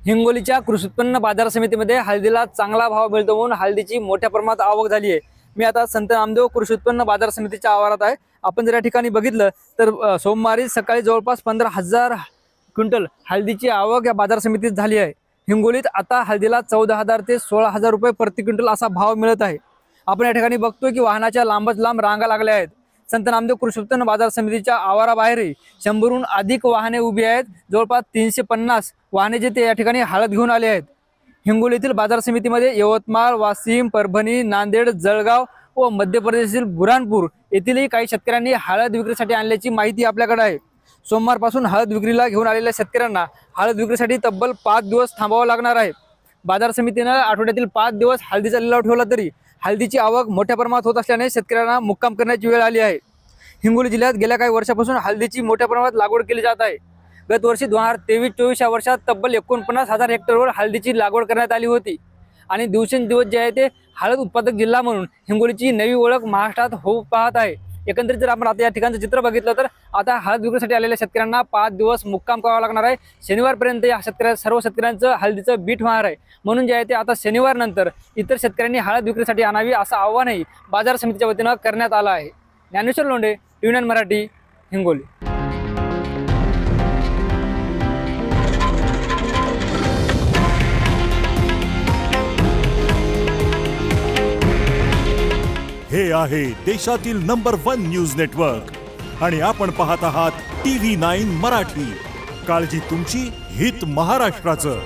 हिंगोलीच्या कृषी उत्पन्न बाजार समितीमध्ये हळदीला चांगला भाव मिळतो म्हणून हळदीची मोठ्या प्रमाणात आवक झाली आहे। मी आता संत नामदेव कृषी उत्पन्न बाजार समितीच्या आवारात आहे। आपण जर या ठिकाणी बघितलं तर सोमवारी सकाळी जवळपास 15,000 क्विंटल हळदीची आवक या बाजार समितीत झाली आहे। हिंगोलीत आता हळदीला 14,000 ते 16,000 रुपये प्रति क्विंटल असा भाव मिळत आहे। आपण या ठिकाणी बघतोय की वाहनाच्या लांबच लांब रांगा लागल्या आहेत। संत नामदेव कृषी उत्पन्न बाजार समितीच्या आवाराबाहेरही 100हून अधिक वाहने उभी आहेत। जवळपास 350 वाहने जे ते या ठिकाणी हळद घेऊन आले आहेत। हिंगोलीतील बाजार समितीमध्ये यवतमाळ, वाशिम, परभणी, नांदेड, जळगाव व मध्य प्रदेशातील बुरहानपूर येथीलही काही शेतकऱ्यांनी हळद विक्रीसाठी आणल्याची माहिती आपल्याकडे आहे। सोमवारपासून हळद विक्रीला घेऊन आलेल्या शेतकऱ्यांना हळद विक्रीसाठी तब्बल 5 दिवस थांबावं लागणार आहे। बाजार समितीने आठवड्यातील 5 दिवस हळदीचा लिलाव ठेवला तरी हळदीची आवक मोठ्या प्रमाणात होत असल्याने शेतकऱ्यांना मुक्काम करण्याची वेळ आली आहे। हिंगोली जिल्ह्यात गेल्या काही वर्षापासून हळदीची मोठ्या प्रमाणात लागवड केली जात आहे। गत वर्षी 2023-24 या वर्षात तब्बल 49,000 हेक्टरवर हळदीची लागवड करण्यात आली होती आणि दिवसेंदिवस जे आहे ते हळद उत्पादक जिल्हा म्हणून हिंगोलीची नवी ओळख महाराष्ट्रात होऊ पाहत आहे। एकंदरीत जर आपण आता या ठिकाणचं चित्र बघितलं तर आता हळद विक्रीसाठी आलेल्या शेतकऱ्यांना 5 दिवस मुक्काम करावा लागणार आहे। शनिवारपर्यंत या सर्व शेतकऱ्यांचं हळदीचं बीट होणार आहे। म्हणून जे आहे ते आता शनिवार नंतर इतर शेतकऱ्यांनी हळद विक्रीसाठी आणावी असं आव्हानही बाजार समितीच्या वतीनं करण्यात आलं आहे। ज्ञानेश्वर लोंढे, TV9 मराठी, हिंगोली। हे आहे देशातील नंबर 1 न्यूज नेटवर्क आणि आपण पाहत आहात TV9 मराठी। काळजी तुमची, हित महाराष्ट्राचं।